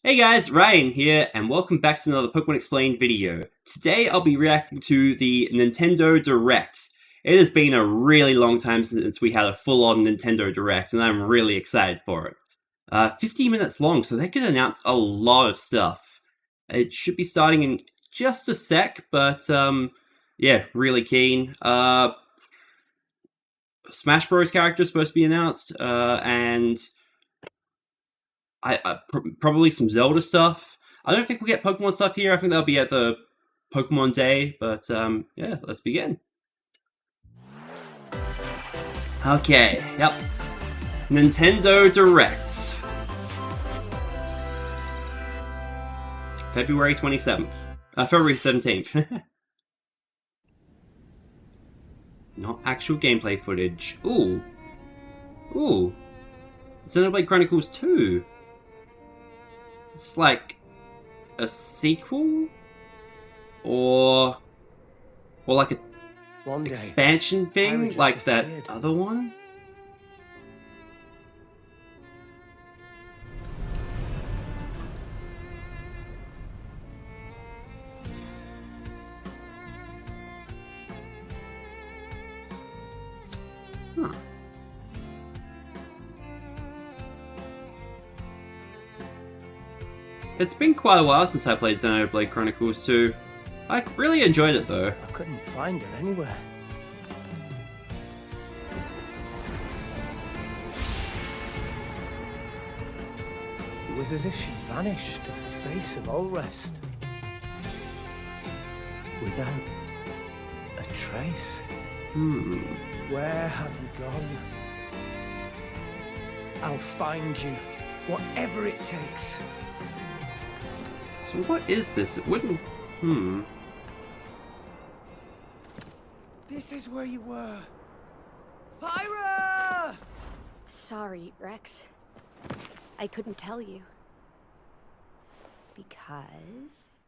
Hey guys, Ryan here, and welcome back to another Pokemon Explained video. Today I'll be reacting to the Nintendo Direct. It has been a really long time since we had a full-on Nintendo Direct, and I'm really excited for it. 50 minutes long, so they could announce a lot of stuff. It should be starting in just a sec, but yeah, really keen. Smash Bros. Character is supposed to be announced, and probably some Zelda stuff. I don't think we'll get Pokemon stuff here. I think that'll be at the Pokemon Day, but yeah, let's begin. Okay, yep. Nintendo Direct. February 27th. February 17th. Not actual gameplay footage. Ooh. Ooh. Xenoblade Chronicles 2. It's like a sequel? Or like a expansion thing? Like that other one? Huh. It's been quite a while since I played Xenoblade Chronicles 2. I really enjoyed it though. I couldn't find her anywhere. It was as if she vanished off the face of all rest. Without a trace. Where have you gone? I'll find you, whatever it takes. So what is this? It wouldn't... This is where you were. Pyra! Sorry, Rex. I couldn't tell you. Because...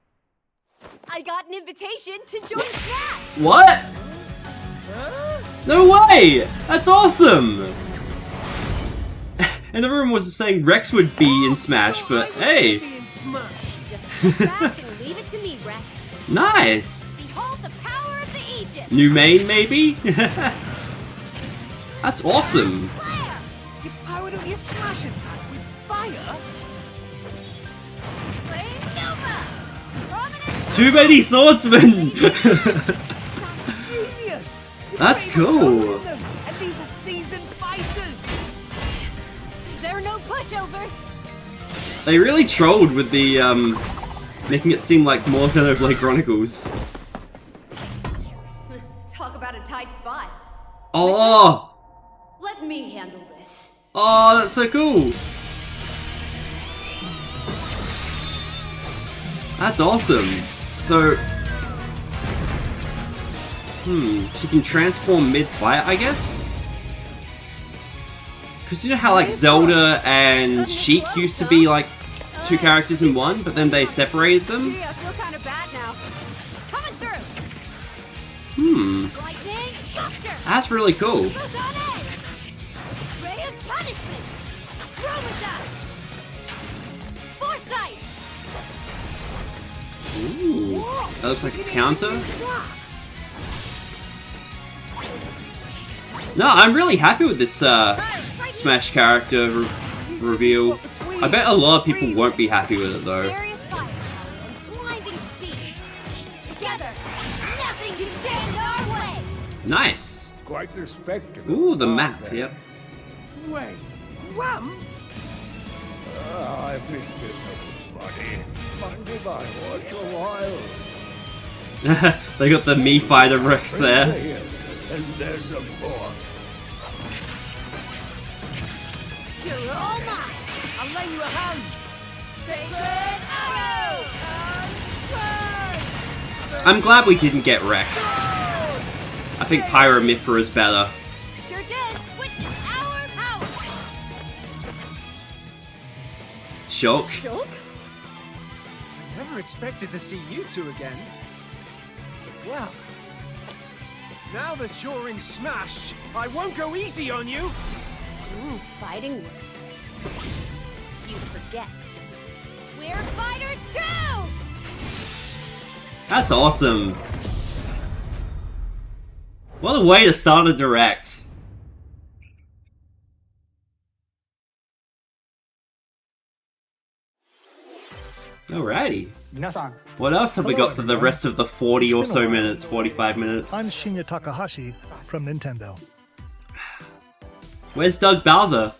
I got an invitation to join Smash! What? No way! That's awesome! And everyone was saying Rex would be in Smash, but hey! Just sit back and leave it to me, Rex. Nice! Behold the power of the Aegis! New main, maybe? That's awesome! You powered up your smash attack with fire? Too many swordsmen! That's genius! That's cool! And these are seasoned fighters! There are no pushovers! They really trolled with the, making it seem like more Xenoblade Chronicles. Talk about a tight spot. Oh! Let me handle this. Oh, that's so cool! That's awesome! So... she can transform mid-fight, I guess? Because you know how, like, Zelda and Sheik used to be, like, two characters in one, but then they separated them? Gee, I feel kind of bad now. Coming through! Lightning, Buster! That's really cool. Who's on edge? Ray of punishment! Chromata! Foresight! Ooh, that looks like a counter. No, I'm really happy with this Smash character reveal. I bet a lot of people won't be happy with it though. Serious fire. Blinding speed. Together, nothing can stand our way. Nice. Quite the spectacle. Ooh, the map. Yep. Wait, ramps? I've missed this, buddy. Mind if I watch a while? They got the Mii Fighter Rex there. And there's some more. You're all mine. I'll lend you a hand. Sacred arrow. I'm glad we didn't get Rex. I think Pyra is better. Sure did. Witness our power. Shulk. Shulk? Never expected to see you two again. But well, now that you're in Smash, I won't go easy on you. Fighting words. You forget. We're fighters too! That's awesome. What a way to start a direct. Alrighty. What else have we got for the rest of the 40 or so minutes, 45 minutes? I'm Shinya Takahashi from Nintendo. Where's Doug Bowser?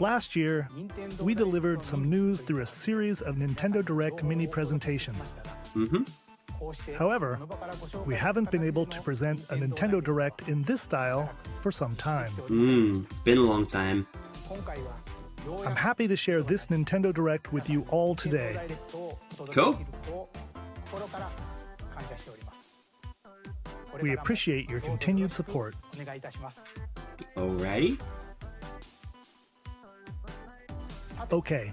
Last year, we delivered some news through a series of Nintendo Direct mini presentations. However, we haven't been able to present a Nintendo Direct in this style for some time. It's been a long time. I'm happy to share this Nintendo Direct with you all today. Cool. We appreciate your continued support. Alrighty. Okay,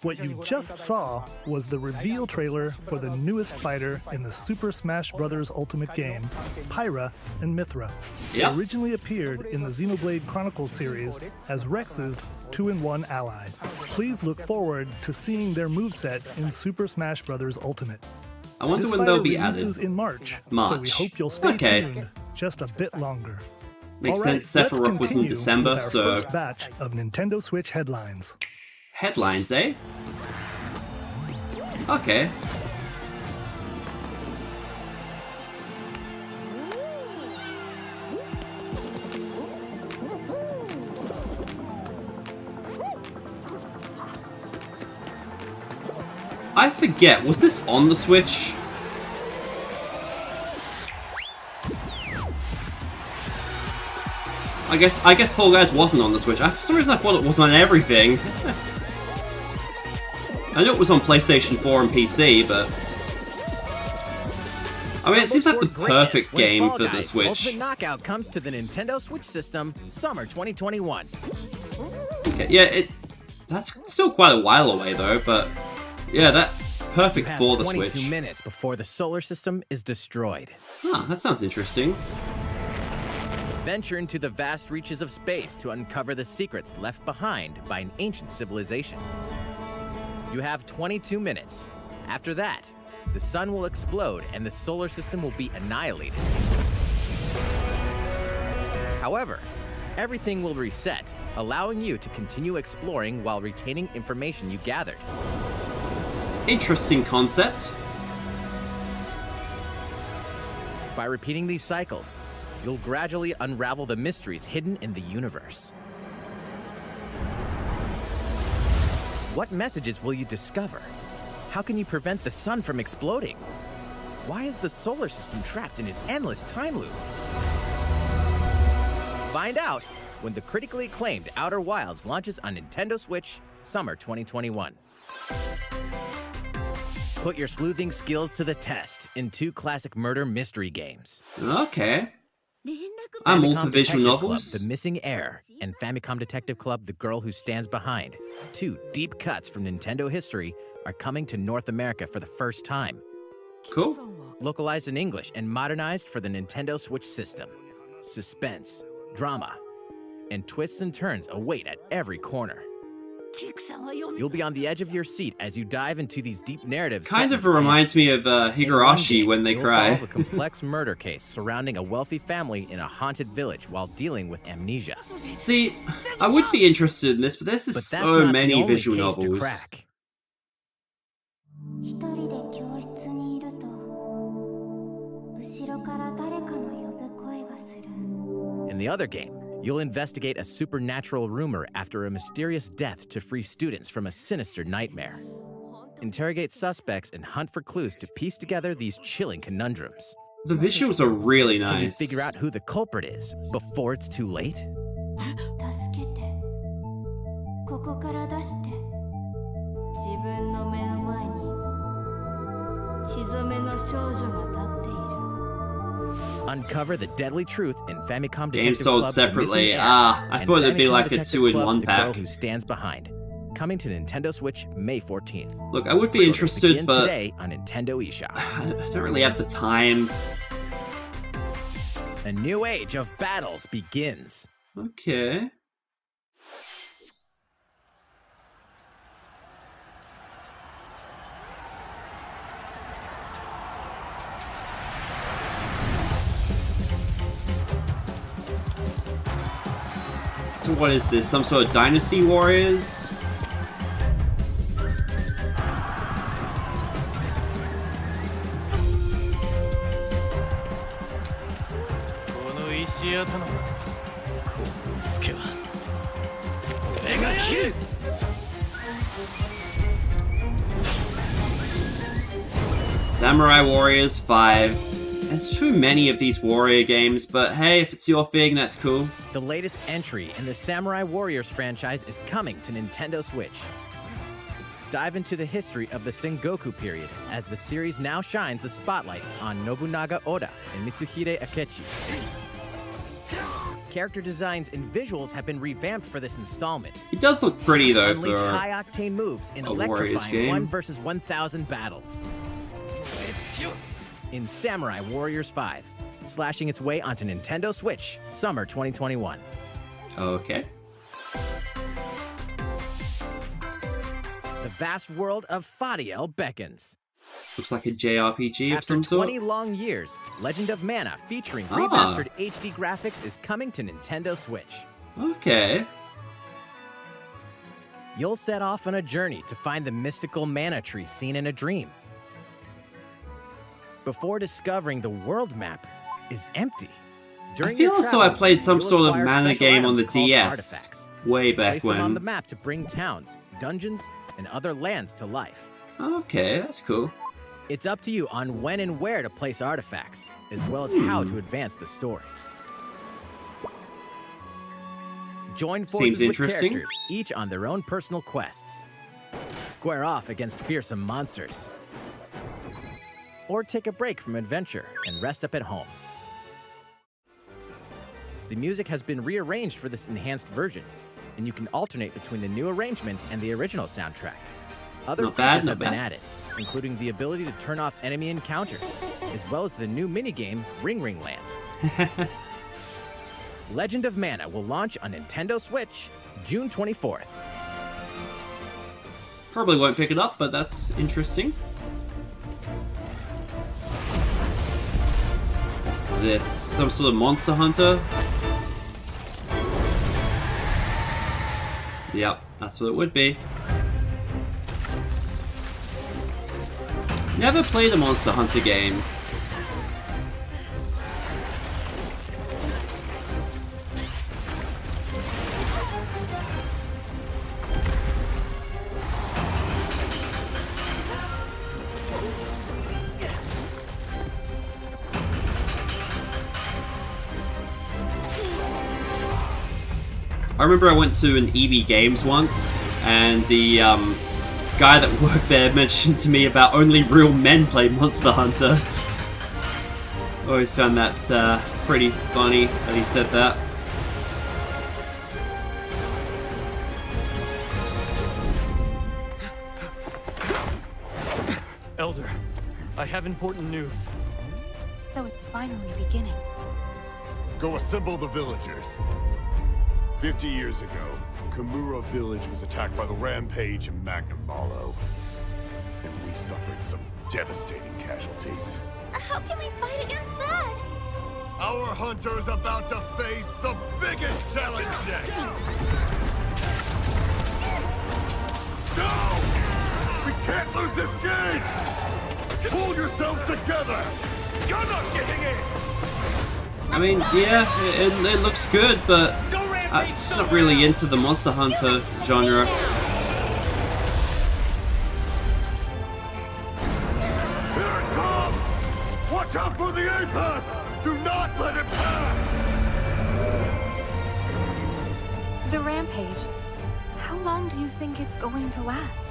what you just saw was the reveal trailer for the newest fighter in the Super Smash Bros. Ultimate game, Pyra and Mythra. Yep. They originally appeared in the Xenoblade Chronicles series as Rex's 2-in-1 ally. Please look forward to seeing their moveset in Super Smash Bros. Ultimate. I wonder This when fighter they'll be releases added. in March, so we March. hope you'll stay Okay. tuned just a bit longer. Makes All right, sense. let's Sephiroth was in continue December, with our so first batch of Nintendo Switch headlines. headlines, eh? Okay. I forget, was this on the Switch? I guess Fall Guys wasn't on the Switch. For some reason I thought it was on everything. I know it was on PlayStation 4 and PC, but I mean, it seems like the perfect game for the Switch. Ultimate Knockout comes to the Nintendo Switch system summer 2021. Okay, yeah, that's still quite a while away though, but yeah, that perfect You have for the 22 Switch. minutes before the solar system is destroyed. Huh, that sounds interesting. Venture into the vast reaches of space to uncover the secrets left behind by an ancient civilization. You have 22 minutes. After that, the sun will explode and the solar system will be annihilated. However, everything will reset, allowing you to continue exploring while retaining information you gathered. Interesting concept. By repeating these cycles, you'll gradually unravel the mysteries hidden in the universe. What messages will you discover? How can you prevent the sun from exploding? Why is the solar system trapped in an endless time loop? Find out when the critically acclaimed Outer Wilds launches on Nintendo Switch summer 2021. Put your sleuthing skills to the test in 2 classic murder mystery games. Okay. I'm all for Famicom visual Detective novels. Club, The Missing Heir, and Famicom Detective Club, The Girl Who Stands Behind. 2 deep cuts from Nintendo history are coming to North America for the first time. Cool. Localized in English and modernized for the Nintendo Switch system. Suspense, drama, and twists and turns await at every corner. You'll be on the edge of your seat as you dive into these deep narratives. Kind of reminds me of Higurashi when they You'll cry. solve a complex murder case surrounding a wealthy family in a haunted village while dealing with amnesia. See, I would be interested in this, but there's But just that's so not the many only visual case to novels. crack. 一人で教室にいると後ろから誰かの呼ぶ声がする In the other game, you'll investigate a supernatural rumor after a mysterious death to free students from a sinister nightmare. Interrogate suspects and hunt for clues to piece together these chilling conundrums. The visuals are really Can you nice. figure out who the culprit is before it's too late? 助けてここから出して自分の目の前に血染めの少女が立っている Uncover the deadly truth in Famicom Games Detective sold Club, The separately. Missing Heir, Ah, I and thought it'd be Famicom like a Detective 2-in-1 Club, The Girl pack. Who Stands Behind. Coming to Nintendo Switch May 14th. Look, I would be Pre-orders interested, begin but today on Nintendo eShop. I don't really have the time. A new age of battles begins. Okay. So what is this? Some sort of Dynasty Warriors? Samurai Warriors 5. There's too many of these warrior games, but hey, if it's your thing, that's cool. The latest entry in the Samurai Warriors franchise is coming to Nintendo Switch. Dive into the history of the Sengoku period as the series now shines the spotlight on Nobunaga Oda and Mitsuhide Akechi. Character designs and visuals have been revamped for this installment. It does look pretty though Unleash for high-octane moves in a Warriors electrifying game. 1 versus 1,000 battles. In Samurai Warriors 5, slashing its way onto Nintendo Switch, summer 2021. Okay. The vast world of Fadiel beckons. Looks like a JRPG of After some sort. 20 long years, Legend of Mana featuring remastered HD graphics is coming to Nintendo Switch. Okay. You'll set off on a journey to find the mystical mana tree seen in a dream. Before discovering the world map is empty. I feel as though I played some you'll sort of acquire mana special game on the items called DS artifacts. way back Place them on the when. map to bring towns, dungeons, and other lands to life. Okay, that's cool. It's up to you on when and where to place artifacts, as well as how to advance the story. Join forces Seems with interesting. characters, each on their own personal quests. Square off against fearsome monsters. Or take a break from adventure and rest up at home. The music has been rearranged for this enhanced version, and you can alternate between the new arrangement and the original soundtrack. Other Not bad, features not have been bad. added, including the ability to turn off enemy encounters, as well as the new minigame Ring Ring Land. Legend of Mana will launch on Nintendo Switch June 24th. Probably won't pick it up, but that's interesting. What's this? Some sort of Monster Hunter? Yep, that's what it would be. Never played a Monster Hunter game. I remember I went to an EB Games once, and the guy that worked there mentioned to me about only real men play Monster Hunter. Always found that pretty funny that he said that. Elder, I have important news. So it's finally beginning. Go assemble the villagers. 50 years ago, Kamura village was attacked by the Rampage and Magnum Malo. And we suffered some devastating casualties. How can we fight against that? Our hunter's about to face the biggest challenge yet! No! We can't lose this gate! Pull yourselves together! You're not getting in! I mean, yeah, it looks good, but I'm just not really into the Monster Hunter genre. Here it comes! Watch out for the apex! Do not let it pass! The rampage. How long do you think it's going to last?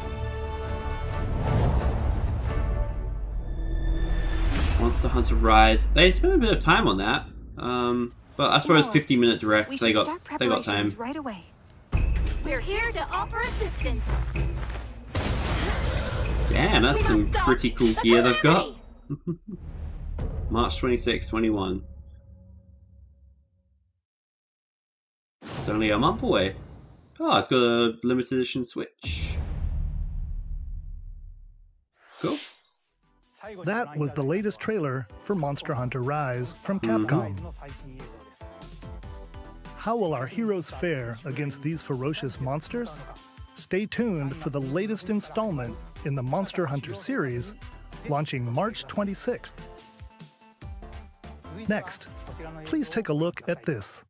Monster Hunter Rise. They spent a bit of time on that. But I suppose No, 50-minute direct. We They should got start they got preparations time. right away. We're here to offer assistance. Damn, that's We some don't stop pretty cool the gear they've got. calamity. March 26, 21. It's only a month away. Oh, it's got a limited edition Switch. Cool. That was the latest trailer for Monster Hunter Rise from Capcom. How will our heroes fare against these ferocious monsters? Stay tuned for the latest installment in the Monster Hunter series, launching March 26th. Next, please take a look at this.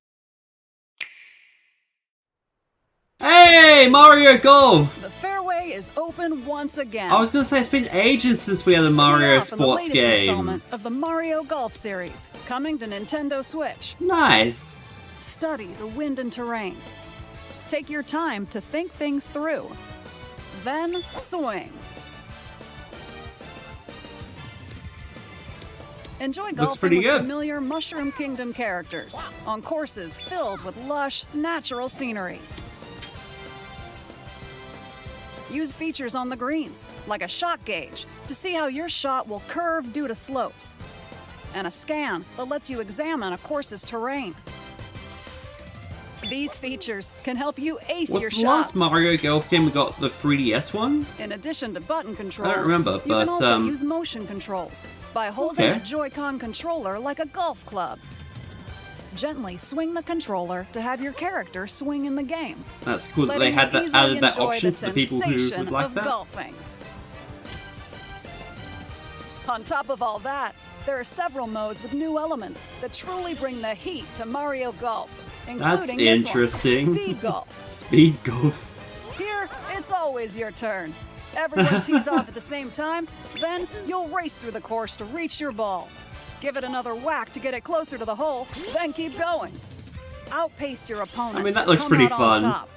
Hey, Mario Golf! The fairway is open once again. I was gonna say, it's been ages since we had a Mario sports the latest game. installment of the Mario Golf series, coming to Nintendo Switch. Nice. Study the wind and terrain. Take your time to think things through. Then swing. Enjoy golfing pretty with good. familiar Mushroom Kingdom characters on courses filled with lush, natural scenery. Use features on the greens, like a shot gauge, to see how your shot will curve due to slopes, and a scan that lets you examine a course's terrain. These features can help you ace your What's shots. the last Mario Golf game we got? The 3DS one? In addition to button controls, I don't remember, you can but, also use motion controls by holding okay. a Joy-Con controller like a golf club. Gently swing the controller to have your character swing in the game. That's cool that they letting had you that easily added that enjoy option the for the people who sensation would like of that. golfing. On top of all that, there are several modes with new elements that truly bring the heat to Mario Golf, That's including this interesting. one, Speed Golf. Speed Golf. Here, it's always your turn. Everyone tees off at the same time, then you'll race through the course to reach your ball. Give it another whack to get it closer to the hole, then keep going. Outpace your opponents. I mean, that looks come pretty out on fun. top.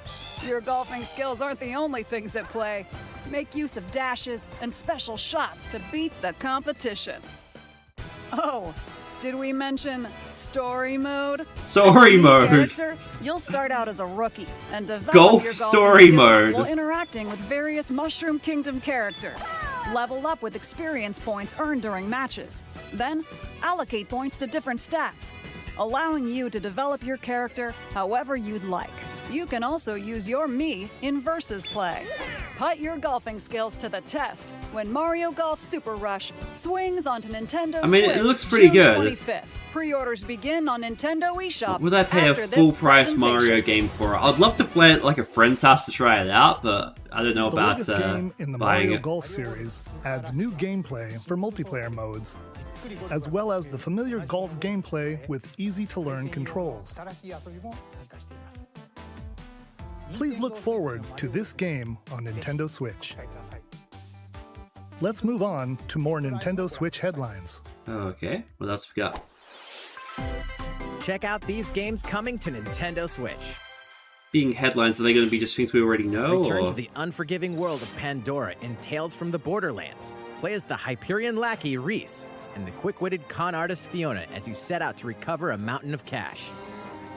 Your golfing skills aren't the only things at play. Make use of dashes and special shots to beat the competition. Oh, did we mention story mode? Story As a mode. character, you'll start out as a rookie and develop Golf your golfing story skills mode. while interacting with various Mushroom Kingdom characters. Level up with experience points earned during matches. Then, allocate points to different stats, allowing you to develop your character however you'd like. You can also use your Mii in versus play. Put your golfing skills to the test when Mario Golf Super Rush swings onto Nintendo I mean, Switch it looks pretty June good. 25th. Pre-orders begin on Nintendo eShop. Would I pay a after this full price presentation. Mario game for it? I'd love to play it like a friend's house to try it out, but I don't know The about latest game in the buying Mario it. Golf series adds new gameplay for multiplayer modes, as well as the familiar golf gameplay with easy-to-learn controls. Please look forward to this game on Nintendo Switch. Let's move on to more Nintendo Switch headlines. Okay, what else we got? Check out these games coming to Nintendo Switch. Being headlines, are they going to be just things we already know? Return or? to the unforgiving world of Pandora in Tales from the Borderlands. Play as the Hyperion lackey Reese and the quick-witted con artist Fiona as you set out to recover a mountain of cash.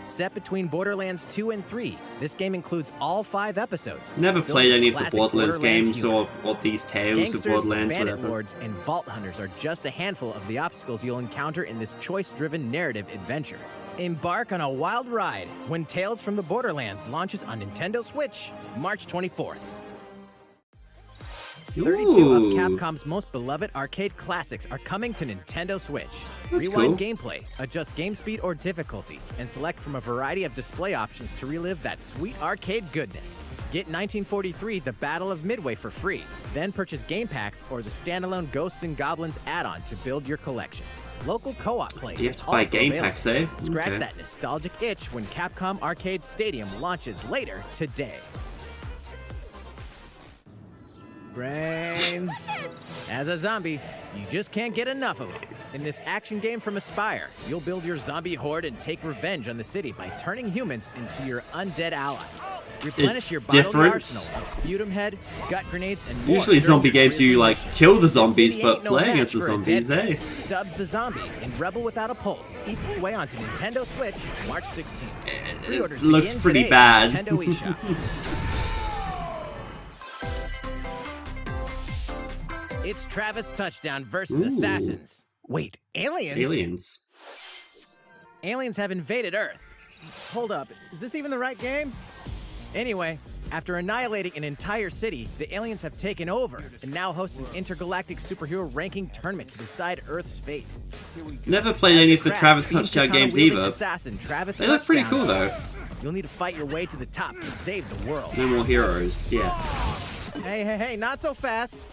Set between Borderlands 2 and 3, this game includes all 5 episodes. Never filled played with any of the classic Borderlands games humor. or these tales Gangsters, of Borderlands, bandit whatever. lords, and vault hunters are just a handful of the obstacles you'll encounter in this choice-driven narrative adventure. Embark on a wild ride when Tales from the Borderlands launches on Nintendo Switch, March 24th. 32 of Ooh. Capcom's most beloved arcade classics are coming to Nintendo Switch. That's Rewind cool. gameplay, adjust game speed or difficulty, and select from a variety of display options to relive that sweet arcade goodness. Get 1943 The Battle of Midway for free, then purchase game packs or the standalone Ghosts and Goblins add-on to build your collection. Local co-op play You have is to buy also game available. packs, eh? Scratch Okay. that nostalgic itch when Capcom Arcade Stadium launches later today. Brains. As a zombie, you just can't get enough of them. In this action game from Aspyr, you'll build your zombie horde and take revenge on the city by turning humans into your undead allies. Replenish It's your bodily different. arsenal of sputum head, gut grenades, and more. Usually during zombie your games you grisly like mission. kill the This zombies, city but ain't no playing match as the for a zombies, dead eh? Stubbs the Zombie in Rebel Without a Pulse eats its way onto Nintendo Switch March 16th. Pre-orders looks begin pretty today bad. at Nintendo eShop. It's Travis Touchdown versus Ooh. Assassins. Wait, aliens? Aliens. Aliens have invaded Earth. Hold up, is this even the right game? Anyway, after annihilating an entire city, the aliens have taken over and now host an intergalactic superhero ranking tournament to decide Earth's fate. Never played any of the Crash Travis beams Touchdown games katana-wielding either. Assassin Travis They look pretty Touchdown cool though. you'll need to fight your way to the top to save the world. No more heroes, yeah. Hey, not so fast.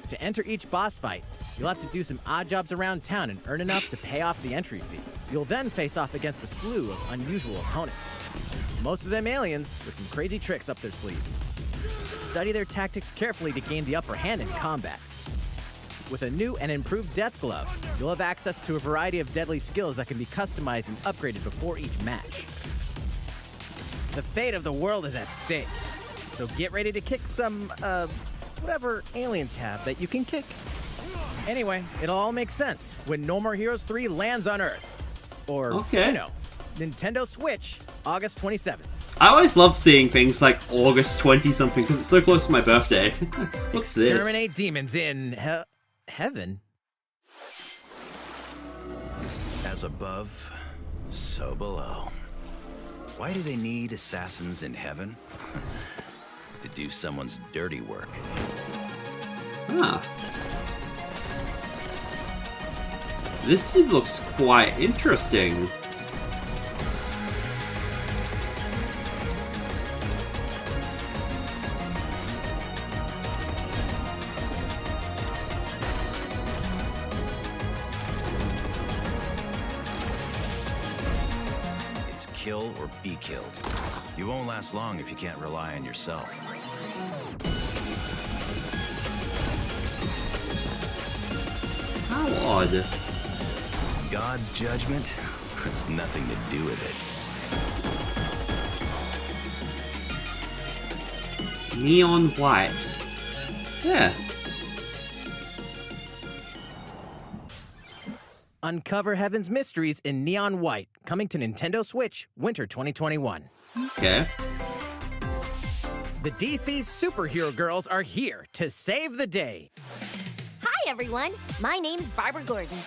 To enter each boss fight, you'll have to do some odd jobs around town and earn enough to pay off the entry fee. You'll then face off against a slew of unusual opponents. Most of them aliens with some crazy tricks up their sleeves. Study their tactics carefully to gain the upper hand in combat. With a new and improved Death Glove, you'll have access to a variety of deadly skills that can be customized and upgraded before each match. The fate of the world is at stake, so get ready to kick some, whatever aliens have that you can kick. Anyway, it'll all make sense when No More Heroes 3 lands on Earth. Or, okay. You know, Nintendo Switch, August 27th. I always love seeing things like August 20-something because it's so close to my birthday. What's this? Exterminate demons in heaven. As above, so below. Why do they need assassins in heaven? To do someone's dirty work. Ah. This looks quite interesting. It's kill or be killed. You won't last long if you can't rely on yourself. How odd. God's judgment has nothing to do with it. Neon white. Yeah. Uncover Heaven's mysteries in neon white, coming to Nintendo Switch, winter 2021. Okay. The DC superhero girls are here to save the day. Hi, everyone. My name's Barbara Gordon.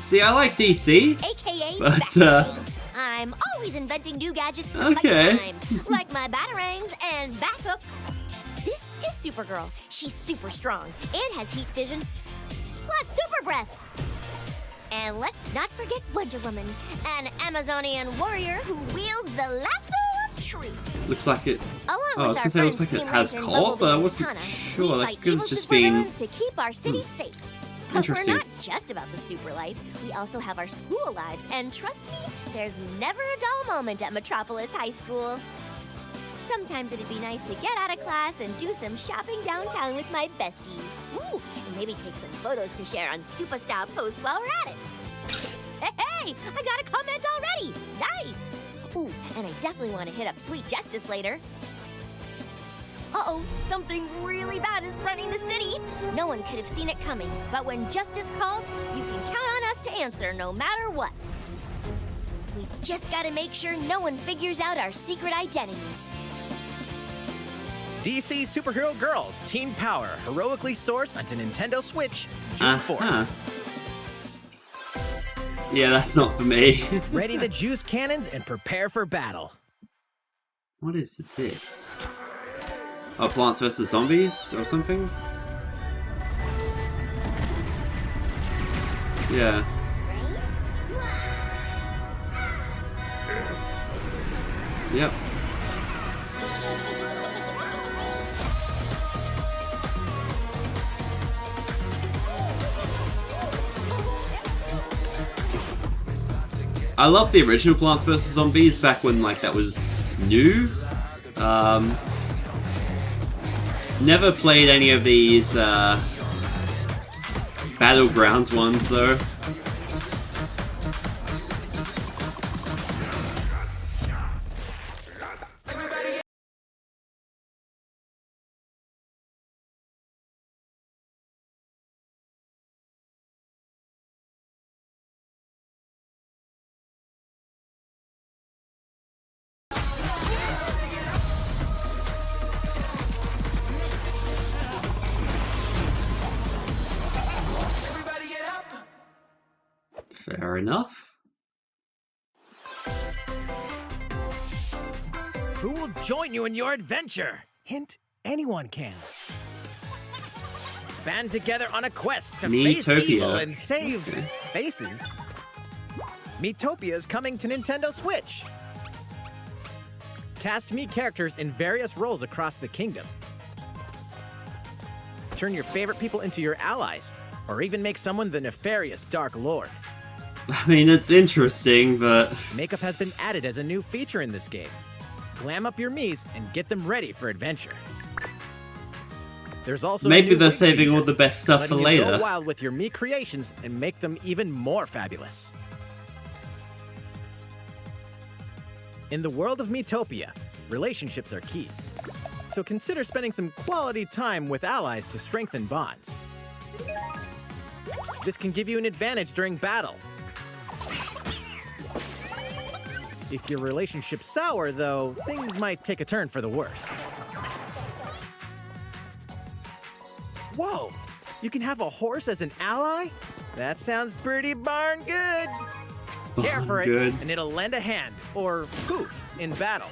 See, I like DC. AKA But, Batman. I'm always inventing new gadgets to fight crime, like my batarangs and Bathook. This is Supergirl. She's super strong and has heat vision, plus super breath. And let's not forget Wonder Woman, an Amazonian warrior who wields the lasso of truth. Looks like it. Along I was with gonna our say it looks friends like it Green has Lantern, co-op, but I Bumblebee, wasn't and Katana, sure. we That fight could have evil just been. supervillains to keep our city safe. But we're Interesting. not just about the super life. We also have our school lives, and trust me, there's never a dull moment at Metropolis High School. Sometimes it'd be nice to get out of class and do some shopping downtown with my besties. Ooh, and maybe take some photos to share on Superstar Post while we're at it. Hey, I got a comment already. Nice. Ooh, and I definitely want to hit up Sweet Justice later. Uh-oh, something really bad is threatening the city. No one could have seen it coming, but when justice calls, you can count on us to answer no matter what. We've just got to make sure no one figures out our secret identities. DC Superhero Girls Teen Power, heroically sourced onto Nintendo Switch, June 4th. Yeah, that's not for me. Ready the juice cannons and prepare for battle. What is this? Oh, Plants vs. Zombies or something? Yeah. Yep. I love the original Plants vs. Zombies back when like that was new. Never played any of these Battlegrounds ones though. Fair enough. Who will join you in your adventure? Hint, anyone can. Band together on a quest to face Metopia. evil and save faces. Metopia is coming to Nintendo Switch. Cast me characters in various roles across the kingdom. Turn your favorite people into your allies, or even make someone the nefarious Dark Lord. I mean, it's interesting, but... Makeup has been added as a new feature in this game. Glam up your Miis and get them ready for adventure. There's also maybe they're wig saving feature, all the best stuff for letting you later. Go wild with your Mii creations and make them even more fabulous. In the world of Metopia, relationships are key. So consider spending some quality time with allies to strengthen bonds. This can give you an advantage during battle. If your relationship's sour, though, things might take a turn for the worse. Whoa! You can have a horse as an ally? That sounds pretty darn good! Care for it, and it'll lend a hand, or poof, in battle.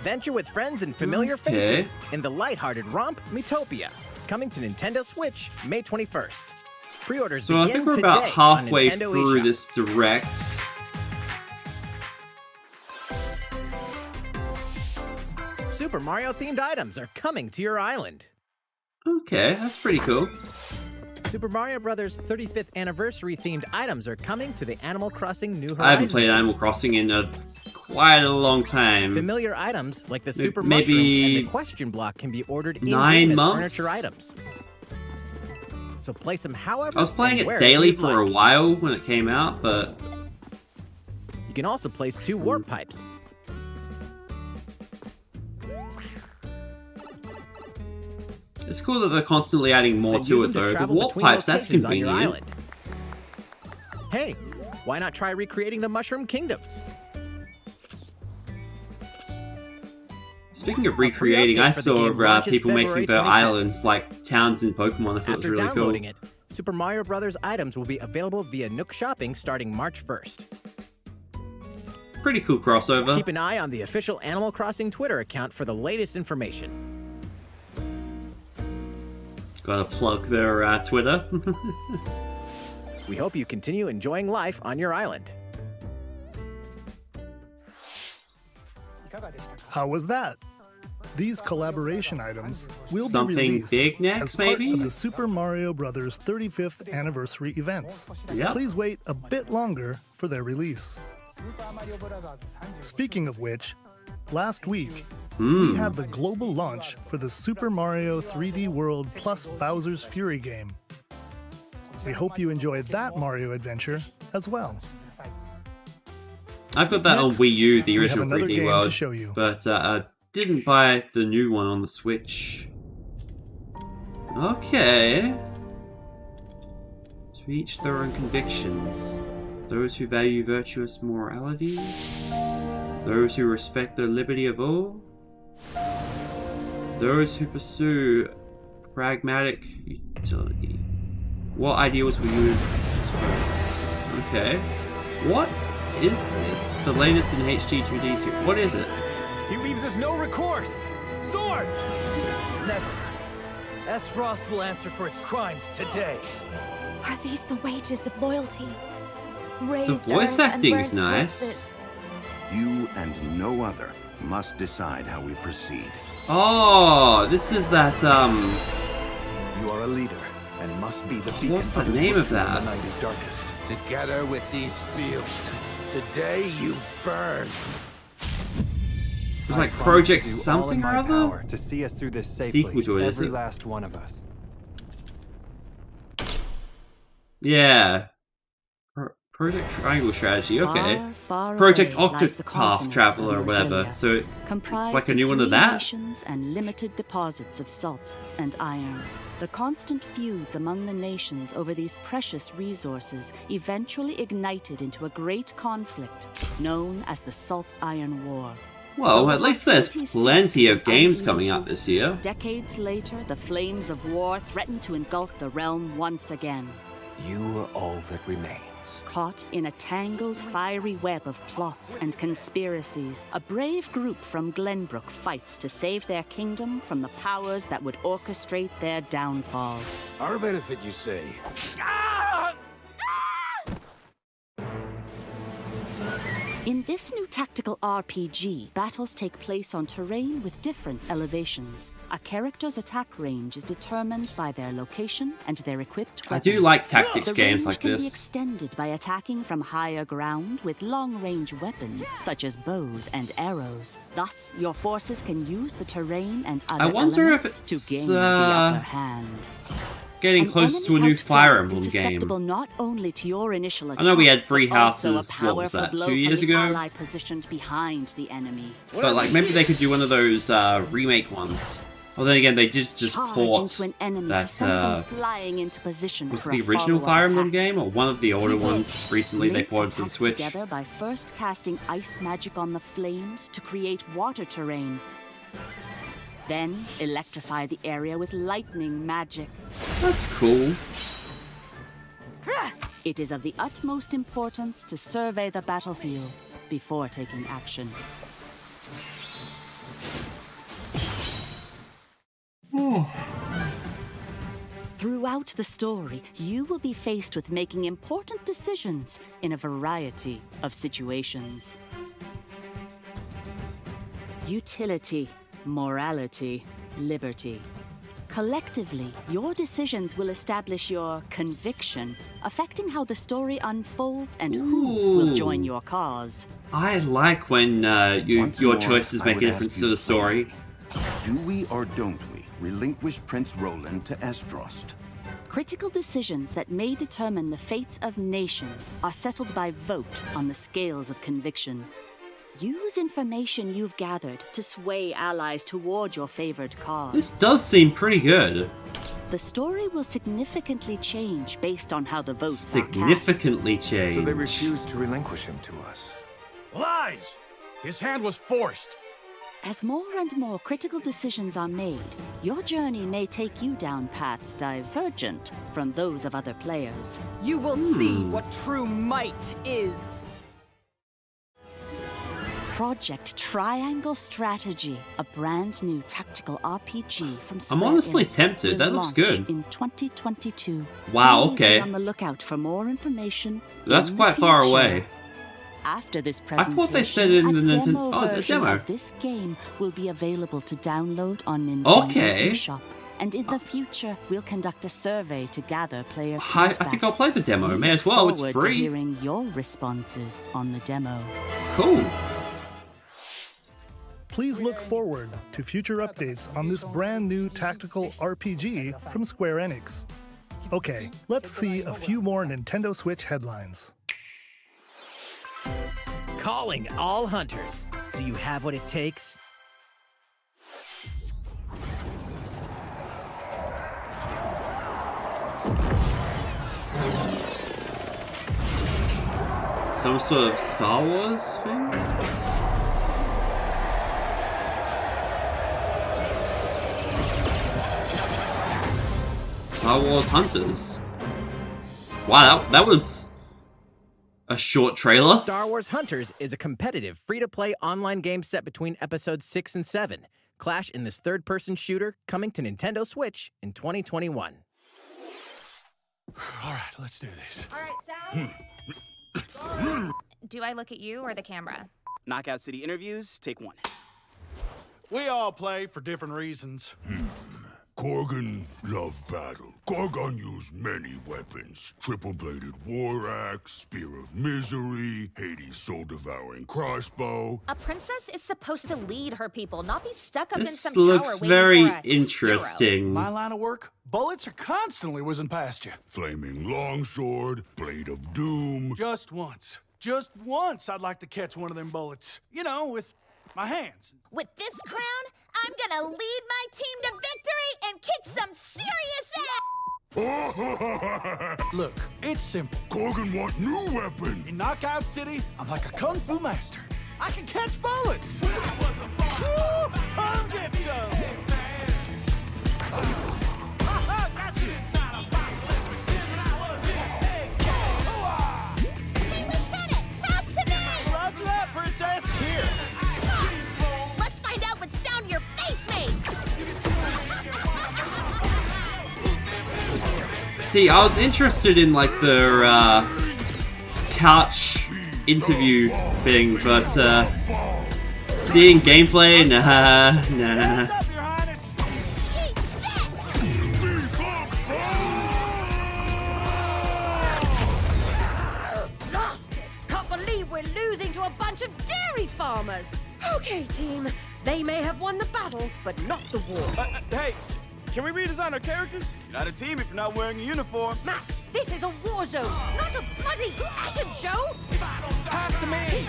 Venture with friends and familiar faces in the lighthearted romp Metopia, coming to Nintendo Switch May 21st. Pre-orders So I begin think we're today about halfway on Nintendo through eShop. this direct. Super Mario-themed items are coming to your island. Okay, that's pretty cool. Super Mario Bros. 35th anniversary-themed items are coming to the Animal Crossing New Horizons. I haven't played Animal Crossing in quite a long time. Familiar items like the Super Maybe Mushroom and the Question Block can be ordered in 9 as months? furniture items. So place them however I was playing and it wherever daily you'd for like. a while when it came out, but... You can also place 2 warp pipes. It's cool that they're constantly adding more Then to use it, them to though. The travel warp between pipes, that's locations on your convenient. island. Hey, why not try recreating the Mushroom Kingdom? Speaking of recreating, I update for the saw game launches people making February their 25th. islands like towns in Pokemon. I thought it was After really cool. downloading it, Super Mario Bros. Items will be available via Nook Shopping starting March 1st. Pretty cool crossover. Keep an eye on the official Animal Crossing Twitter account for the latest information. Gotta plug their Twitter. We hope you continue enjoying life on your island. How was that? These collaboration items will Something be released big next, as part maybe? of the Super Mario Bros. 35th anniversary events. Yep. Please wait a bit longer for their release. Speaking of which, last week, we had the global launch for the Super Mario 3D World plus Bowser's Fury game. We hope you enjoyed that Mario adventure as well. I've got that on Next, Wii U, the we have original another 3D game World, to show you. but I didn't buy the new one on the Switch. Okay. To each their own convictions. Those who value virtuous morality. Those who respect the liberty of all. Those who pursue pragmatic utility. What ideals will you espouse? Okay. What is this? The latest in HD 2D series. What is it? He leaves us no recourse! Swords! Never. S. Frost will answer for its crimes today. Are these the wages of loyalty? The Raised voice earth and acting's burnt nice. corpses. You and no other must decide how we proceed. Oh, this is that, You are a leader and must be the beacon what's the others name look of to when that? the night is darkest. Together with these fields, today you burn. It was like Project something or other? To see us through this safely, Sequel to it, is every it? last one of us. Yeah. Project Triangle Strategy, okay. Far, far Project away lies the Octopath continent Traveler or of whatever. Roselia, So it's comprised like a new of one of 3 that? nations and limited deposits of salt and iron. The constant feuds among the nations over these precious resources eventually ignited into a great conflict known as the Salt Iron War. Well, Though at the least there's hostilities plenty ceased of with games uneasy coming out truce, this year. Decades later, the flames of war threatened to engulf the realm once again. You are all that remains. Caught in a tangled, fiery web of plots and conspiracies, a brave group from Glenbrook fights to save their kingdom from the powers that would orchestrate their downfall. Our benefit, you say? In this new tactical RPG, battles take place on terrain with different elevations. A character's attack range is determined by their location and their equipped weapons. I do like tactics games like The range can be this. extended by attacking from higher ground with long-range weapons, such as bows and arrows. Thus, your forces can use the terrain and other I wonder if elements it's to gain the upper hand. getting close to a new Fire Emblem game. Not only to your initial attack, I know we had Three but also Houses, a what was powerful that, blow 2 years from the ago? ally positioned behind the enemy. But like maybe they could do one of those remake ones. Well, then again, they did just Charge port into an enemy to that. send them flying into position Was for it the a original follow-up Fire Emblem attack. game or one of the older ones? Recently, they Link ported to the attacks Switch. together by first casting ice magic on the flames to create water terrain. Then electrify the area with lightning magic. That's cool. It is of the utmost importance to survey the battlefield before taking action. Throughout the story, you will be faced with making important decisions in a variety of situations. Utility, morality, liberty. Collectively, your decisions will establish your conviction, affecting how the story unfolds and who will join your cause. I like when your choices make a difference to the story. Do we or don't we relinquish Prince Roland to Estrost? Critical decisions that may determine the fates of nations are settled by vote on the scales of conviction. Use information you've gathered to sway allies toward your favored cause. This does seem pretty good. The story will significantly change based on how the votes Significantly change. So they refused to relinquish him to us. Lies! His hand was forced. As more and more critical decisions are made, your journey may take you down paths divergent from those of other players. You will see what true might is. Project Triangle Strategy, a brand new tactical RPG from Square I'm honestly Enix, tempted. will That looks launch good. In 2022. Wow, Please okay. be on the lookout for more information. That's in the quite far future. away. After this I presentation, thought they said in the a Nintendo. demo Oh, the version demo. of this game will be available to download on Nintendo Okay. eShop. And in the future, we'll conduct a survey to gather player I feedback. think I'll play the demo. We May look as well. It's forward to free. hearing your responses on the demo. Cool. Please look forward to future updates on this brand new tactical RPG from Square Enix. Okay, let's see a few more Nintendo Switch headlines. Calling all hunters. Do you have what it takes? Some sort of Star Wars thing? Star Wars Hunters. Wow, that was a short trailer. Star Wars Hunters is a competitive, free-to-play online game set between episodes 6 and 7. Clash in this third-person shooter coming to Nintendo Switch in 2021. All right, let's do this. All right, Sal. Do I look at you or the camera? Knockout City interviews, take one. We all play for different reasons. Korgan loved battle. Korgan used many weapons. Triple-bladed war axe, spear of misery, Hades' soul-devouring crossbow. A princess is supposed to lead her people, not be stuck up in This some tower looks waiting very for a interesting. My line of work, bullets are constantly whizzing past you. Flaming longsword, blade of doom. Just once I'd like to catch one of them bullets. You know, with my hands. With this crown, I'm gonna lead my team to victory and kick some serious ass! Look, it's simple. Korgan want new weapon. In Knockout City, I'm like a kung fu master. I can catch bullets. Woo! Come get some. Got you. Hey, Lieutenant, pass to me! Roger that, Princess. Here. Let's find out what sound your face makes! See, I was interested in like their couch interview thing, but seeing gameplay, nah. Lost it! Can't believe we're losing to a bunch of dairy farmers. Okay, team. They may have won the battle, but not the war. Hey, can we redesign our characters? You're not a team if you're not wearing a uniform. Max, this is a war zone, not a bloody fashion show! Pass to me!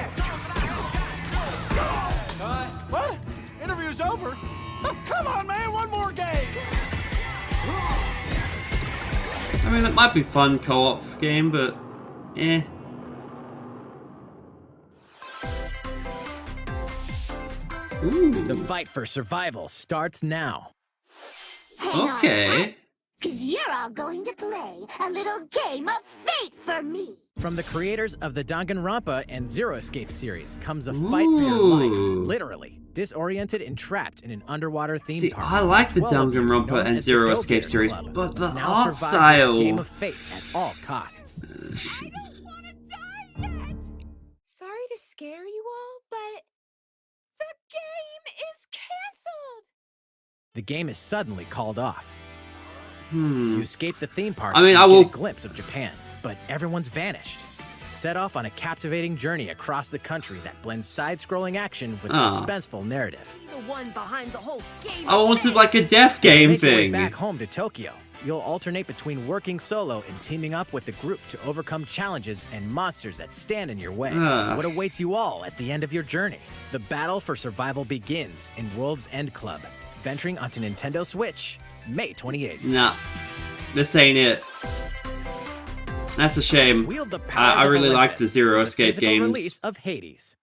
What? Interview's over? Oh, come on, man, one more game! I mean, it might be fun co-op game, but eh. Ooh. The fight for survival starts now. Okay. Because you're all going to play a little game of fate for me. From the creators of the Danganronpa and Zero Escape series comes a fight for your life. Literally, disoriented and trapped in an underwater theme park. I like the Danganronpa and Zero Escape series, but the art style. Game of fate at all costs. I don't want to die yet. Sorry to scare you all, but the game is canceled. The game is suddenly called off. You escape the theme park I mean, and I will get a glimpse of Japan, but everyone's vanished. Set off on a captivating journey across the country that blends side-scrolling action with suspenseful narrative. The one behind the whole game. I wanted like a death game Make your way thing. back home to Tokyo. You'll alternate between working solo and teaming up with the group to overcome challenges and monsters that stand in your way. What awaits you all at the end of your journey? The battle for survival begins in World's End Club, venturing onto Nintendo Switch, May 28th. Nah, this ain't it. That's a shame. Wield the powers I of really like Olympus the Zero with Escape physical games. Release of Hades.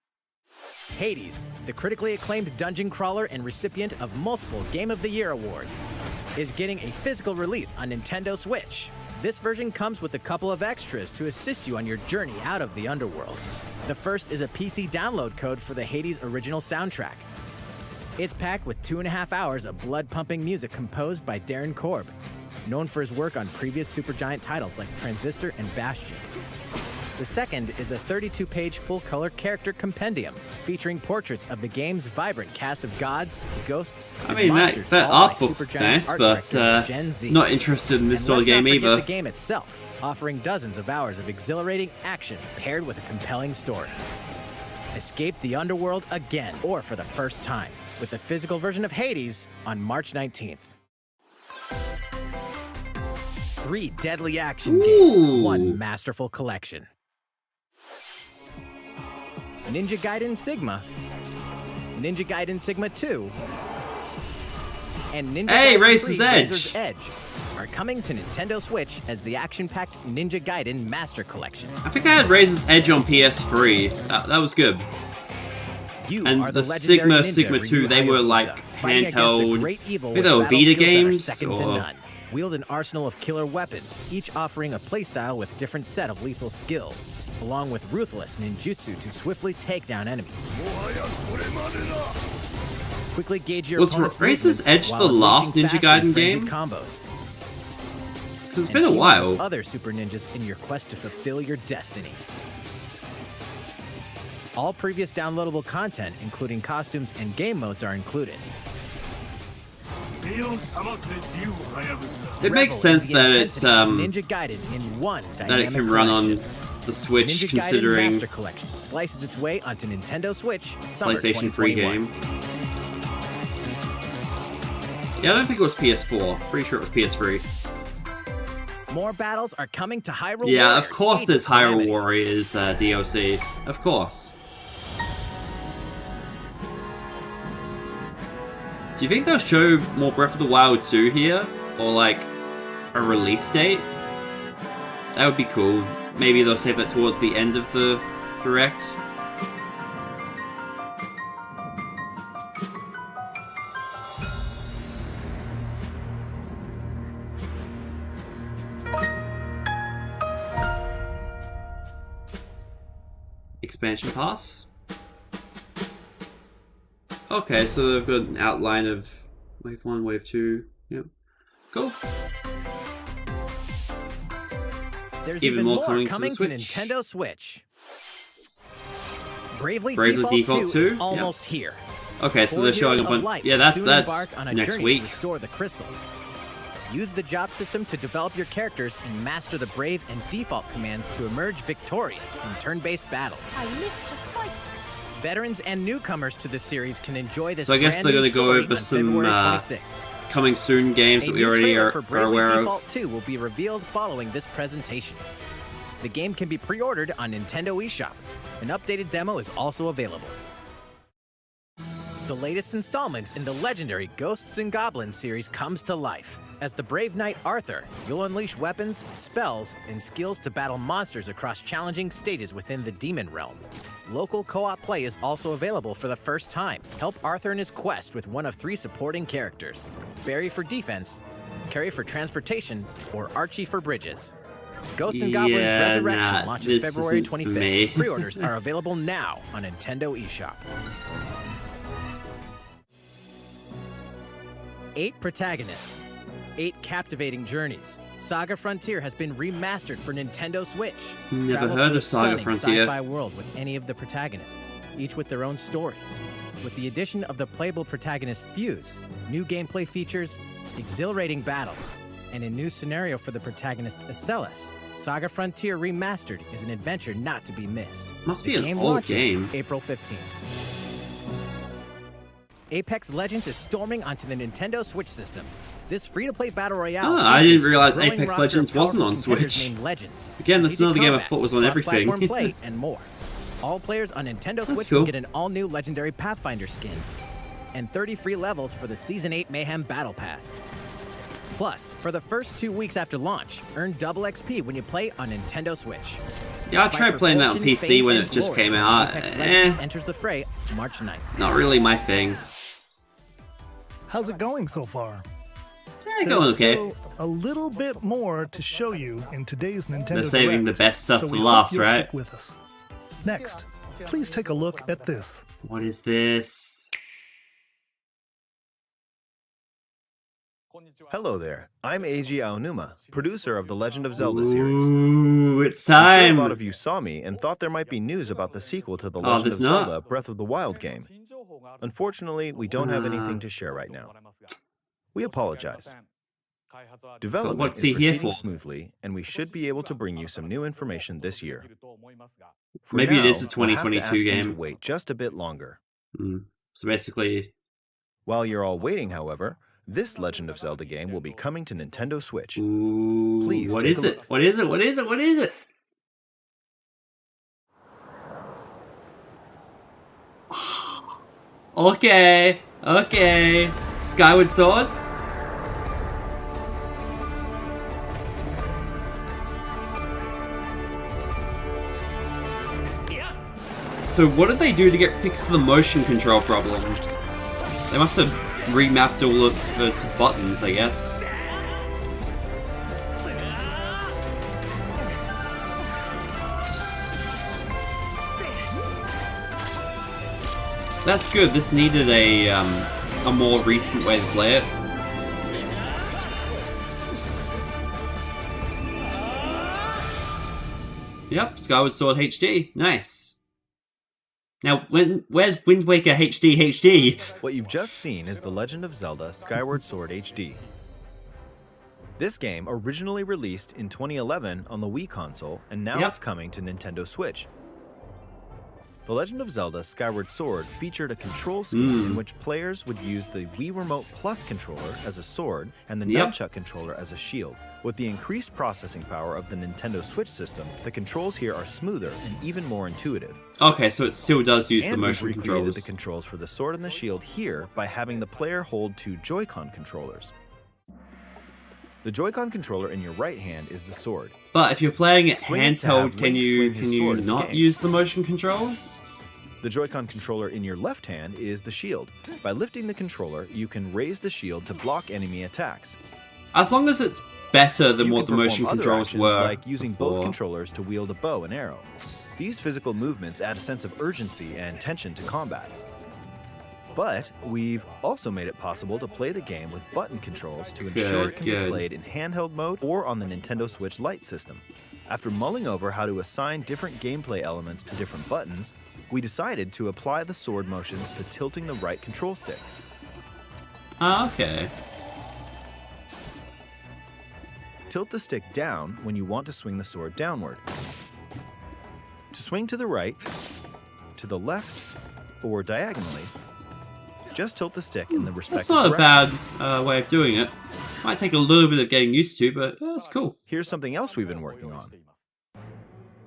Hades, the critically acclaimed dungeon crawler and recipient of multiple Game of the Year awards, is getting a physical release on Nintendo Switch. This version comes with a couple of extras to assist you on your journey out of the underworld. The first is a PC download code for the Hades original soundtrack. It's packed with 2.5 hours of blood-pumping music composed by Darren Korb, known for his work on previous Supergiant titles like Transistor and Bastion. The second is a 32-page full-color character compendium featuring portraits of the game's vibrant cast of gods, ghosts, I and mean, monsters, that all art by looked Supergiant's nice, art but director, Gen Z. not interested in this And sort of let's not game forget either. the game itself, offering dozens of hours of exhilarating action paired with a compelling story. Escape the underworld again, or for the first time, with the physical version of Hades on March 19th. 3 deadly action games, 1 masterful collection. Ninja Gaiden Sigma, Ninja Gaiden Sigma 2, and Ninja Gaiden Razor's 3 Edge. Razor's Edge are coming to Nintendo Switch as the action-packed Ninja Gaiden Master Collection. I think I had Razor's Edge on PS3. That was good. You And are the legendary Sigma ninja 2, Ryu they were Hayabusa, like fighting against a handheld. great evil I think with they were battle Vita skills that are games. second to Or... none. Wield an arsenal of killer weapons, each offering a playstyle with different set of lethal skills, along with ruthless ninjutsu to swiftly take down enemies. Quickly gauge your Was opponent's Razor's movements Edge while the last unleashing Ninja fast and Gaiden game? frenzied combos. Because it's And been a team up while. with other super ninjas in your quest to fulfill your destiny. All previous downloadable content, including costumes and game modes, are included. It makes sense Revel in the that intensity of Ninja it Gaiden in one that it dynamic can run collection. on the Switch, Ninja Gaiden considering Master Collection slices its way onto Nintendo Switch summer PlayStation 3 2021. game. Yeah, I don't think it was PS4. Pretty sure it was PS3. More battles are coming to Hyrule Yeah, Warriors, of course Age there's of Calamity. Hyrule Warriors DLC. Of course. Do you think they'll show more Breath of the Wild 2 here? Or like a release date? That would be cool. Maybe they'll save that towards the end of the Direct. Expansion pass? Okay, so they've got an outline of Wave 1, Wave 2. Yep. Cool. There's Even even more more coming coming to the to Switch. Nintendo Switch. Bravely Default 2 is almost here. Okay, so they're showing a bunch. Yeah, that's next week. To restore the crystals. Use the job system to develop your characters and master the Brave and Default commands to emerge victorious in turn-based battles. I live to fight. Veterans and newcomers to the series can enjoy this. So I guess they're going to go over some coming soon games that we already are aware of. Default 2 will be revealed following this presentation. The game can be pre-ordered on Nintendo eShop. An updated demo is also available. The latest installment in the legendary Ghosts and Goblins series comes to life. As the brave knight Arthur, you'll unleash weapons, spells, and skills to battle monsters across challenging stages within the demon realm. Local co-op play is also available for the first time. Help Arthur in his quest with one of 3 supporting characters: Barry for defense, Carrie for transportation, or Archie for bridges. Ghosts and Goblins Resurrection launches February 25th. Pre-orders are available now on Nintendo eShop. 8 protagonists, 8 captivating journeys. Saga Frontier has been remastered for Nintendo Switch. Never heard of Saga Frontier. Sci-fi world with any of the protagonists, each with their own stories. With the addition of the playable protagonist Fuse, new gameplay features, exhilarating battles, and a new scenario for the protagonist Acellus, Saga Frontier Remastered is an adventure not to be missed. Must be an old game. April 15th. Apex Legends is storming onto the Nintendo Switch system. This free-to-play battle royale. I didn't realize Apex Legends wasn't on Switch. Again, that's another game I thought was on everything. Play and more. All players on Nintendo Switch can get an all-new legendary Pathfinder skin, and 30 free levels for the Season 8 Mayhem Battle Pass. Plus, for the first 2 weeks after launch, earn double XP when you play on Nintendo Switch. Yeah, I tried playing that on PC when it just came out. Enters the fray March 9th. Not really my thing. How's it going so far? Going okay. Still a little bit more to show you in today's Nintendo They're saving Direct, the best stuff so for last, you'll right? Stick with us. Next, please take a look at this. What is this? Hello there. I'm Eiji Aonuma, producer of the Legend of Zelda series. Ooh, it's time! I'm sure a lot of you saw me and thought there might be news about the sequel to the Legend of Zelda Breath of the Wild game. Unfortunately, we don't have anything to share right now. We apologize. Development is proceeding smoothly, and we should be able to bring you some new information this year. Maybe it is a 2022 we'll have to ask game. you to wait just a bit longer. So basically, while you're all waiting, however, this Legend of Zelda game will be coming to Nintendo Switch. Please what take is a it? look. What is it? What is it? What is it? Okay, okay. Skyward Sword? So what did they do to fix the motion control problem? They must have remapped all of it to buttons, I guess. That's good. This needed a more recent way to play it. Yep, Skyward Sword HD. Nice. Now, where's Wind Waker HD? What you've just seen is The Legend of Zelda Skyward Sword HD. This game originally released in 2011 on the Wii console, and now it's coming to Nintendo Switch. The Legend of Zelda Skyward Sword featured a control scheme in which players would use the Wii Remote Plus controller as a sword and the Nunchuck controller as a shield. With the increased processing power of the Nintendo Switch system, the controls here are smoother and even more intuitive. Okay, so it still does use the motion we've recreated controls. the controls for the sword and the shield here by having the player hold 2 Joy-Con controllers. The Joy-Con controller in your right hand is the sword. But if you're playing it Swing it to handheld, have can Link you swing his sword in the not game. use the motion controls? The Joy-Con controller in your left hand is the shield. By lifting the controller, you can raise the shield to block enemy attacks. As long as it's better than You what the can motion perform other controls actions were like using both before. controllers to wield a bow and arrow. These physical movements add a sense of urgency and tension to combat. But we've also made it possible to play the game with button controls to ensure it can be played in handheld mode or on the Nintendo Switch Lite system. After mulling over how to assign different gameplay elements to different buttons, we decided to apply the sword motions to tilting the right control stick. Okay. Tilt the stick down when you want to swing the sword downward. To swing to the right, to the left, or diagonally, just tilt the stick in the respective That's not a direction. bad way of doing it. Might take a little bit of getting used to, but that's cool. Here's something else we've been working on.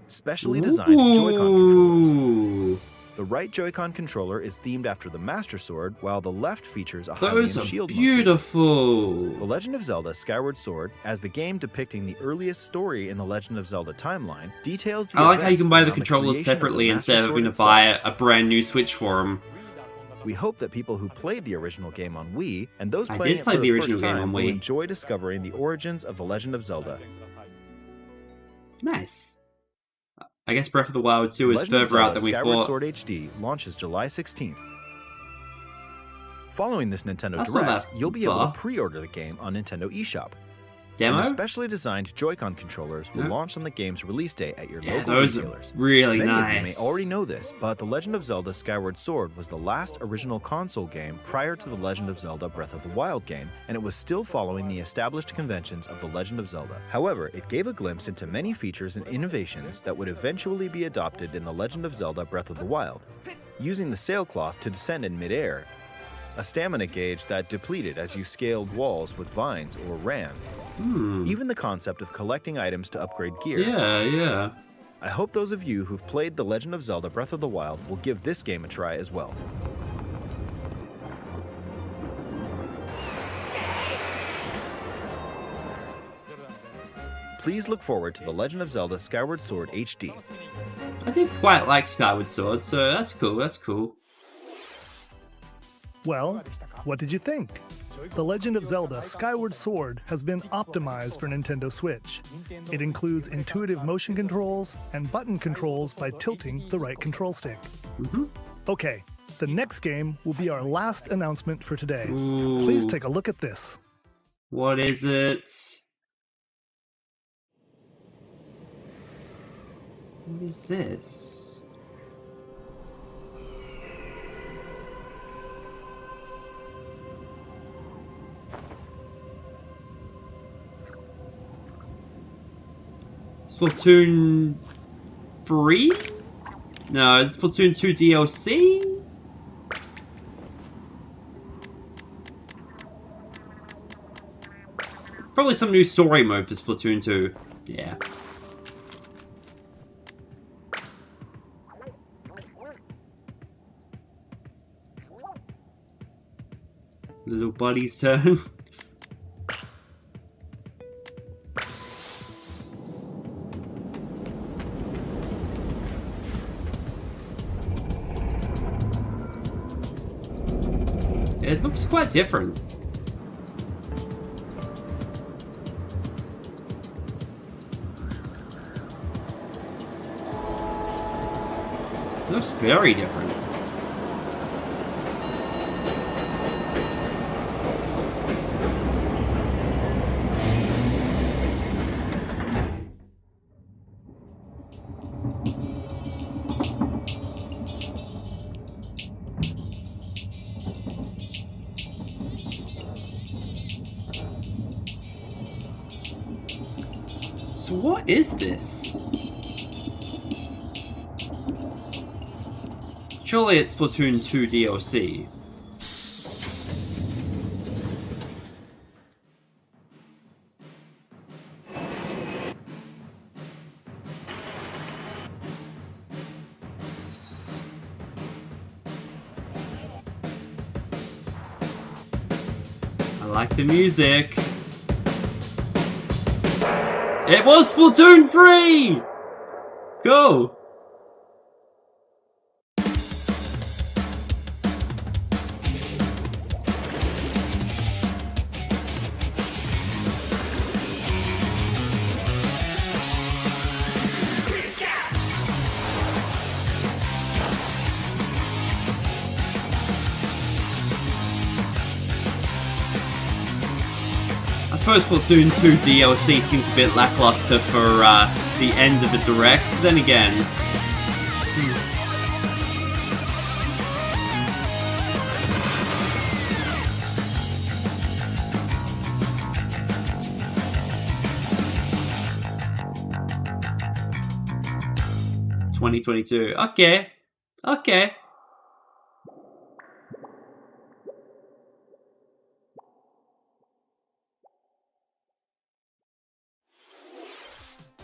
Specially designed Joy-Con controllers. The right Joy-Con controller is themed after the Master Sword, while the left features a Those Hylian are shield beautiful. motif. The Legend of Zelda Skyward Sword, as the game depicting the earliest story in the Legend of Zelda timeline, details the I like how you events can buy the around controllers creation of the separately Master instead of Sword having to buy itself. a brand new Switch for them. We hope that people who played the original game on Wii, and those I playing did it play for the the original first game time, on will Wii. enjoy discovering the origins of the Legend of Zelda. Nice. I guess Breath of the Wild 2 is Legend of further out Zelda than we Skyward thought. Sword HD launches July 16th. Following this Nintendo That's not Direct, that you'll be able far. to pre-order the game on Nintendo eShop. Demo? And the specially designed Joy-Con controllers will Yep. launch on the game's release date at your Yeah, local those are retailers. really Many nice. of you may already know this, but The Legend of Zelda Skyward Sword was the last original console game prior to The Legend of Zelda Breath of the Wild game, and it was still following the established conventions of The Legend of Zelda. However, it gave a glimpse into many features and innovations that would eventually be adopted in The Legend of Zelda Breath of the Wild. Using the sailcloth to descend in midair, a stamina gauge that depleted as you scaled walls with vines or ran. Even the concept of collecting items to upgrade gear. Yeah. I hope those of you who've played The Legend of Zelda Breath of the Wild will give this game a try as well. Please look forward to The Legend of Zelda Skyward Sword HD. I did quite like Skyward Sword, so that's cool. Well, what did you think? The Legend of Zelda Skyward Sword has been optimized for Nintendo Switch. It includes intuitive motion controls and button controls by tilting the right control stick. Okay, the next game will be our last announcement for today. Please take a look at this. What is it? What is this? Splatoon 3? No, it's Splatoon 2 DLC? Probably some new story mode for Splatoon 2. Yeah. Little buddy's turn. It looks quite different. It looks very different. So what is this? Surely it's Splatoon 2 DLC. I like the music. It was Splatoon 3! Go! I suppose Splatoon 2 DLC seems a bit lackluster for the end of the Direct. Then again, 2022. Okay. Okay.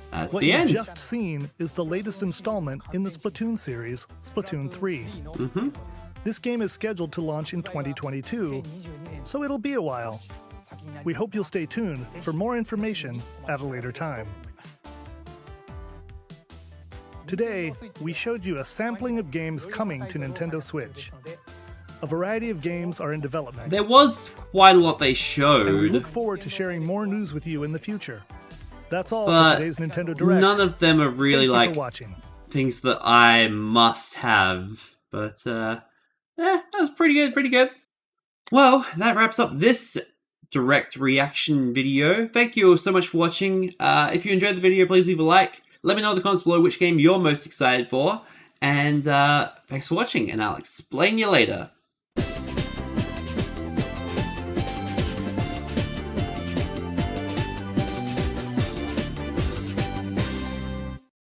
That's what the you've end. just seen is the latest installment in the Splatoon series, Splatoon 3. This game is scheduled to launch in 2022, so it'll be a while. We hope you'll stay tuned for more information at a later time. Today, we showed you a sampling of games coming to Nintendo Switch. A variety of games are in development. There was quite a lot they showed. And we look forward to sharing more news with you in the future. That's all but for today's Nintendo Direct. None of them are really Thank you like for watching. things that I must have. But that was pretty good, pretty good. Well, that wraps up this direct reaction video. Thank you all so much for watching. If you enjoyed the video, please leave a like. Let me know in the comments below which game you're most excited for. And thanks for watching, and I'll explain you later.